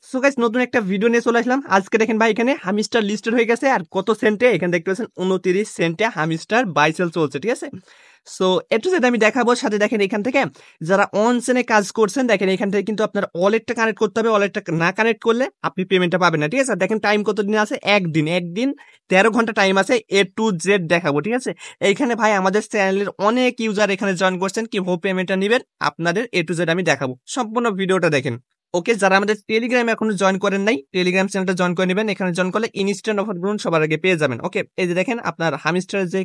So guys নতুন একটা video নিয়ে চলে আসলাম। আজকে দেখেন ভাই এখানে হামিস্টার লিস্টেড হয়ে গেছে আর কত সেন্টে এখানে দেখতে পাচ্ছেন 29 সেন্টে হামিস্টার বাই সেল চলছে, ঠিক আছে। সো একটু যেটা আমি দেখাবো, সাথে দেখেন এখান থেকে যারা অন চেনে কাজ করছেন দেখেন এখান থেকে কিন্তু আপনার ওয়ালেটটা কানেক্ট করতে হবে। ওয়ালেটটা না কানেক্ট করলে আপনি পেমেন্টটা পাবেন না, ঠিক আছে। দেখেন টাইম কত দিন আছে, একদিন 13 ঘন্টা টাইম আছে। A to Z দেখাবো, ঠিক আছে। এইখানে ভাই আমাদের চ্যানেলের অনেক ইউজার এখানে জয়েন করছেন, কিভাবে পেমেন্টটা নেবেন আপনাদের A to Z আমি দেখাবো। সম্পূর্ণ ভিডিওটা দেখেন। ওকে, যারা আমাদের টেলিগ্রামে এখনো জয়েন করেন নাই, টেলিগ্রাম চ্যানেলটা জয়েন করে নেবেন। এখানে জয়েন করলে ইনস্ট্যান্ট অফার গুলো সবার আগে পেয়ে যাবেন। ওকে, এই যে দেখেন আপনার হামিস্টার যে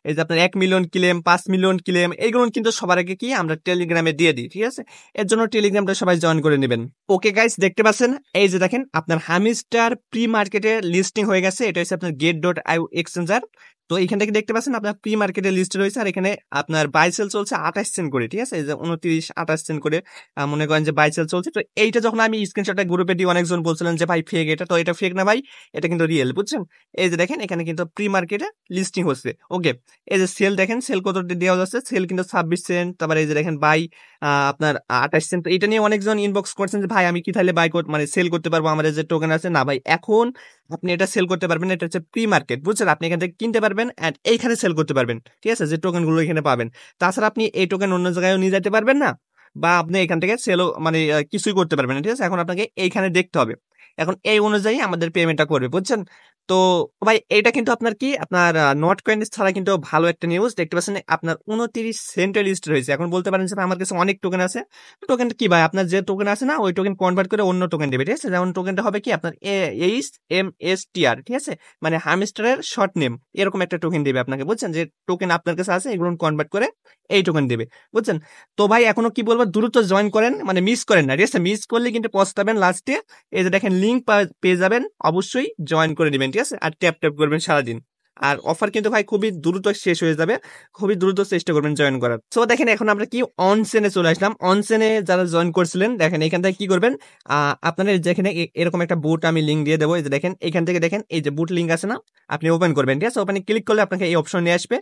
এই যে আপনার 1 মিলিয়ন ক্লেম, 5 মিলিয়ন ক্লেম, এইগুলো কিন্তু সবার আগে কি আমরা টেলিগ্রামে দিয়ে দিই, ঠিক আছে। এর জন্য টেলিগ্রামটা সবাই জয়েন করে নেবেন। ওকে গাইস, দেখতে পাচ্ছেন এই যে দেখেন আপনার হামিস্টার প্রি মার্কেটে লিস্টিং হয়ে গেছে। এটা হচ্ছে আপনার get.io এক্সচেঞ্জার। তো এখান থেকে দেখতে পাচ্ছেন আপনার প্রি মার্কেটে লিস্ট রয়েছে, আর এখানে আপনার বাই সেল চলছে 28 সেন্ট করে, ঠিক আছে। এই যে 29-28 সেন্ট করে মনে করেন যে বাই সেল চলছে। তো এইটা যখন আমি স্ক্রিনশটটা গ্রুপে দিই অনেকজন বলছিলেন যে ভাই ফেক, এটা তো এটা ফেক না ভাই, এটা কিন্তু রিয়েল, বুঝছেন। এই যে দেখেন এখানে কিন্তু প্রি মার্কেটে লিস্টিং হচ্ছে। ওকে, এই যে সেল দেখেন, সেল কত দেওয়া যাচ্ছে, সেল কিন্তু 26 সেন্ট। তারপর এই যে দেখেন বাই আপনার 28 সেন্ট। তো এটা নিয়ে অনেকজন ইনবক্স করছেন যে ভাই আমি কি তাহলে বাই মানে সেল করতে পারবো, আমাদের যে টোকেন আছে। না ভাই, এখন আপনি এটা সেল করতে পারবেন, এটা হচ্ছে প্রি মার্কেট, বুঝছেন। আপনি এখান থেকে কিনতে পারবেন এন্ড এইখানে সেল করতে পারবেন, ঠিক আছে, যে টোকেন গুলো এখানে পাবেন। তাছাড়া আপনি এই টোকেন অন্য জায়গায় নিয়ে যেতে পারবেন না, বা আপনি এখান থেকে সেলও মানে কিছুই করতে পারবেন না, ঠিক আছে। এখন আপনাকে এইখানে দেখতে হবে, এখন এই অনুযায়ী আমাদের পেমেন্টটা করবে, বুঝছেন। তো ভাই এটা কিন্তু আপনার কি আপনার নট কয়েন ছাড়া কিন্তু ভালো একটা নিউজ দেখতে পাচ্ছেন। আপনার 29 সেন্টের লিস্ট রয়েছে। এখন বলতে পারেন যে ভাই আমার কাছে অনেক টোকেন আছে। টোকেন কি ভাই, আপনার যে টোকেন আছে না, ওই টোকেন কনভার্ট করে অন্য টোকেন দেবে, ঠিক আছে। যেমন টোকেনটা হবে কি আপনার HMSTR, ঠিক আছে, মানে হামস্টারের শর্ট নেম, এরকম একটা টোকেন দেবে আপনাকে, বুঝছেন। যে টোকেন আপনার কাছে আছে এগুলো কনভার্ট করে এই টোকেন দেবে, বুঝছেন। তো ভাই এখনো কি বলবো, দ্রুত জয়েন করেন, মানে মিস করেন না, ঠিক আছে। মিস করলে কিন্তু পস্তাবেন লাস্টে। এই যে দেখেন লিঙ্ক পেয়ে যাবেন, অবশ্যই জয়েন করে নেবেন, ঠিক আছে। আর ট্যাপ ট্যাপ করবেন সারাদিন। আর অফার কিন্তু ভাই খুবই দ্রুত শেষ হয়ে যাবে, খুবই দ্রুত চেষ্টা করবেন জয়েন করার। সো দেখেন এখন আমরা কি অনসেনে চলে আসলাম। অনসেনে যারা জয়েন করছিলেন দেখেন এখান থেকে কি করবেন, আপনাদের যেখানে এরকম একটা বুট আমি লিঙ্ক দিয়ে দেবো। এই যে দেখেন এখান থেকে দেখেন এই যে বুট লিঙ্ক আছে না, আপনি ওপেন করবেন, ঠিক আছে। ওপেনে ক্লিক করলে আপনাকে এই অপশন নিয়ে আসবে।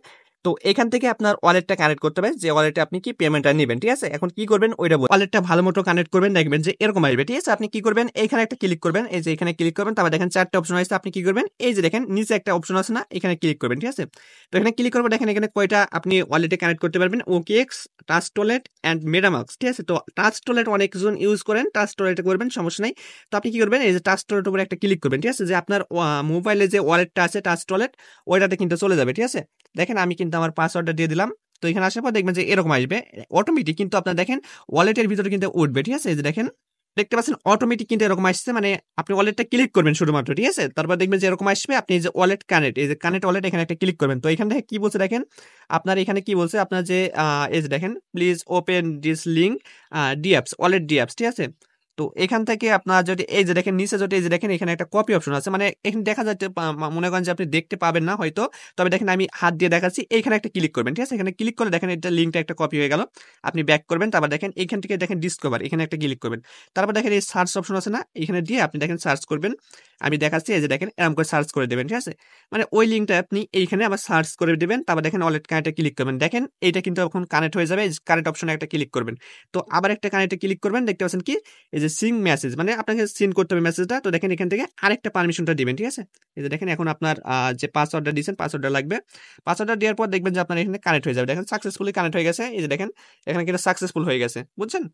তো এখান থেকে আপনার ওয়ালেটটা কানেক্ট করতে হবে, যে ওয়ালেটে আপনি কি পেমেন্টটা নেবেন, ঠিক আছে। এখন কি করবেন ওইটা ওয়ালেটটা ভালো মতো কানেক্ট করবেন, দেখবেন যে এরকম আসবে, ঠিক আছে। আপনি কি করবেন, এখানে একটা ক্লিক করবেন, এই যে এখানে ক্লিক করবেন। তারপর দেখেন 4টা অপশন আছে, আপনি কি করবেন, এই যে দেখেন নিচে একটা অপশন আছে না, এখানে ক্লিক করবেন, ঠিক আছে। তো এখানে ক্লিক করবেন, দেখেন এখানে কয়টা আপনি ওয়ালেটে কানেক্ট করতে পারবেন, OKX, task wallet and MetaMask, ঠিক আছে। তো টাস্ক ওয়ালেট অনেকজন ইউজ করেন, টাস্ক ওয়ালেটে করবেন, সমস্যা নাই। তো আপনি কি করবেন, এই যে টাস্ক ওয়ালেটের উপরে একটা ক্লিক করবেন, ঠিক আছে। যে আপনার মোবাইলে যে ওয়ালেটটা আছে টাস্ক ওয়ালেট, ওইটাতে কিন্তু চলে যাবে, ঠিক আছে। দেখেন আমি কিন্তু আমার পাসওয়ার্ডটা দিয়ে দিলাম। তো এখানে আসার পর দেখবেন যে এরকম আসবে অটোমেটিক, কিন্তু আপনার দেখেন ওয়ালেটের ভিতরে কিন্তু উঠবে, ঠিক আছে। এই যে দেখেন দেখতে পাচ্ছেন অটোমেটিক কিন্তু এরকম আসছে, মানে আপনি ওয়ালেটটা ক্লিক করবেন শুধুমাত্র, ঠিক আছে। তারপর দেখবেন যে এরকম আসবে, আপনি এই যে ওয়ালেট কানেক্ট, এই যে কানেক্ট ওয়ালেট এখানে একটা ক্লিক করবেন। তো এখান থেকে কি বলছে দেখেন, আপনার এখানে কি বলছে, আপনার যে এই যে দেখেন please open this link dApps, wallet dApps, ঠিক আছে। তো এখান থেকে আপনার যদি এই যে দেখেন নিচে যদি এই যে দেখেন এখানে একটা কপি অপশন আছে, মানে এখানে দেখা যাচ্ছে মনে করেন যে আপনি দেখতে পাবেন না হয়তো, তবে দেখেন আমি হাত দিয়ে দেখাচ্ছি, এইখানে একটা ক্লিক করবেন, ঠিক আছে। এখানে ক্লিক করলে দেখেন এটা লিঙ্কটা একটা কপি হয়ে গেল। আপনি ব্যাক করবেন, তারপর দেখেন এখান থেকে দেখেন ডিসকভার, এখানে একটা ক্লিক করবেন। তারপর দেখেন এই সার্চ অপশন আছে না, এখানে দিয়ে আপনি দেখেন সার্চ করবেন। আমি দেখাচ্ছি, এই যে দেখেন এরকম করে সার্চ করে দেবেন, ঠিক আছে। মানে ওই লিঙ্কটা আপনি এইখানে আবার সার্চ করে দেবেন। তারপর দেখেন ওয়ালেট কানেক্টে ক্লিক করবেন, দেখেন এইটা কিন্তু এখন কানেক্ট হয়ে যাবে। কানেক্ট অপশনে একটা ক্লিক করবেন। তো আবার একটা কানেক্টে ক্লিক করবেন, দেখতে পাচ্ছেন কি এই যে সিং মেসেজ, মানে আপনাকে সিন করতে হবে মেসেজটা। তো দেখেন এখান থেকে আরেকটা পারমিশনটা দিবেন, ঠিক আছে। এই যে দেখেন এখন আপনার যে পাসওয়ার্ডটা দিয়েছেন, পাসওয়ার্ডটা লাগবে। পাসওয়ার্ডটা দেওয়ার পর দেখবেন যে আপনার এখানে কানেক্ট হয়ে যাবে, দেখেন সাকসেসফুলি কানেক্ট হয়ে গেছে। এই যে দেখেন এখানে কিন্তু সাকসেসফুল হয়ে গেছে, বুঝছেন।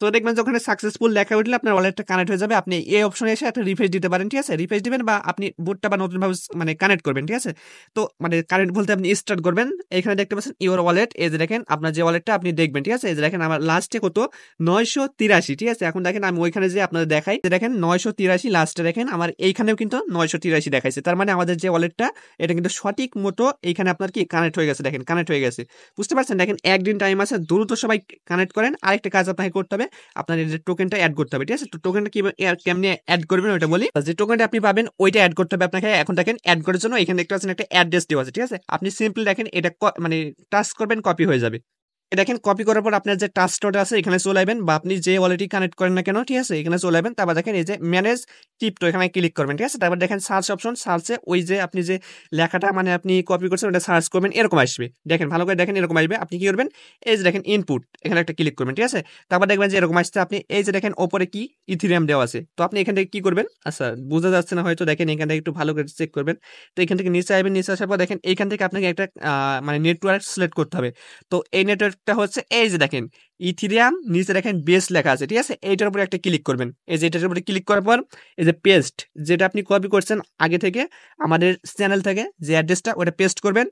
তো দেখবেন যখন সাকসেসফুল লেখা উঠলে আপনার ওয়ালেটটা কানেক্ট হয়ে যাবে। আপনি এই অপশনে এসে একটা রিফ্রেশ দিতে পারেন, ঠিক আছে। রিফ্রেশ দিবেন বা আপনি বুটটা বা নতুনভাবে মানে কানেক্ট করবেন, ঠিক আছে। তো মানে কানেক্ট বলতে আপনি স্টার্ট করবেন। এখানে দেখতে পাচ্ছেন ইওর ওয়ালেট, এই যে দেখেন আপনার যে ওয়ালেটটা আপনি দেখবেন, ঠিক আছে। এই যে দেখেন আমার লাস্টে কত 983, ঠিক আছে। এখন দেখেন আমি ওইখানে যে আপনাদের দেখাই, দেখেন 983 লাস্টে দেখেন আমার এইখানেও কিন্তু 983 দেখাইছে। তার মানে আমাদের যে ওয়ালেটটা এটা কিন্তু সঠিক মতো এইখানে আপনার কি কানেক্ট হয়ে গেছে, দেখেন কানেক্ট হয়ে গেছে, বুঝতে পারছেন। দেখেন একদিন টাইম আছে, দ্রুত সবাই কানেক্ট করেন। আরেকটা কাজ আপনাকে করতে হবে, আপনার এই যে টোকেনটা অ্যাড করতে হবে, ঠিক আছে। তো টোকেনটা কেমনে অ্যাড করবেন ওইটা বলি। যে টোকেনটা আপনি পাবেন ওইটা অ্যাড করতে হবে আপনাকে। এখন দেখেন অ্যাড করার জন্য এখানে দেখতে পাচ্ছেন একটা অ্যাড্রেস দেওয়া আছে, ঠিক আছে। আপনি সিম্পলি দেখেন এটা মানে টাচ করবেন, কপি হয়ে যাবে। দেখেন কপি করার পর আপনার যে টাস্কটা আছে এখানে চলে আসবেন, বা আপনি যে ওয়ালেটই কানেক্ট করেন না কেন, ঠিক আছে, এখানে চলে আসবেন। তারপর দেখেন এই যে ম্যানেজ ক্রিপ্টো, এখানে ক্লিক করবেন, ঠিক আছে। তারপর দেখেন সার্চ অপশন, সার্চে ওই যে আপনি যে লেখাটা মানে আপনি কপি করছেন ওটা সার্চ করবেন, এরকম আসবে। দেখেন ভালো করে দেখেন, এরকম আসবে। আপনি কি করবেন, এই যে দেখেন ইনপুট, এখানে একটা ক্লিক করবেন, ঠিক আছে। তারপর দেখবেন যে এরকম আসছে। আপনি এই যে দেখেন ওপরে কি ইথিরিয়াম দেওয়া আছে, তো আপনি এখান থেকে কি করবেন, আচ্ছা বোঝা যাচ্ছে না হয়তো, দেখেন এখান থেকে একটু ভালো করে চেক করবেন। তো এখান থেকে নিচে আসবেন, নিচে আসার পর দেখেন এইখান থেকে আপনাকে একটা মানে নেটওয়ার্ক সিলেক্ট করতে হবে। তো এই নেটওয়ার্কটা হচ্ছে এই যে দেখেন ইথিরিয়াম, নিচে দেখেন বেস লেখা আছে, ঠিক আছে। এইটার উপরে একটা ক্লিক করবেন, এই যে এটার উপরে ক্লিক করার পর এই যে পেস্ট, যেটা আপনি কপি করছেন আগে থেকে আমাদের চ্যানেল থেকে যে অ্যাড্রেসটা, ওটা পেস্ট করবেন।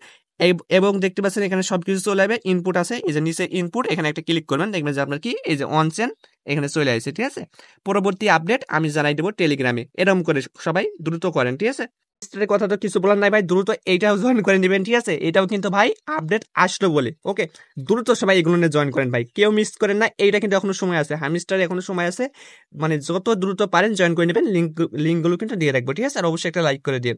এবং দেখতে পাচ্ছেন এখানে সবকিছু চলে যাবে, ইনপুট আছে, এই যে নিচে ইনপুট, এখানে একটা ক্লিক করবেন, দেখবেন যে আপনার কি এই যে অন চেন এখানে চলে আসছে, ঠিক আছে। পরবর্তী আপডেট আমি জানাই দেবো টেলিগ্রামে, এরকম করে সবাই দ্রুত করেন, ঠিক আছে। রেজিস্টারের কথা তো কিছু বলার নাই ভাই, দ্রুত এইটাও জয়েন করে নেবেন, ঠিক আছে। এটাও কিন্তু ভাই আপডেট আসলো বলে, ওকে। দ্রুত সবাই এগুলো নিয়ে জয়েন করেন ভাই, কেউ মিস করেন না। এইটা কিন্তু এখনো সময় আছে, হামিস্টারে এখনো সময় আছে, মানে যত দ্রুত পারেন জয়েন করে নেবেন। লিঙ্কগুলো কিন্তু দিয়ে রাখবো, ঠিক আছে। আর অবশ্যই একটা লাইক করে দিয়ে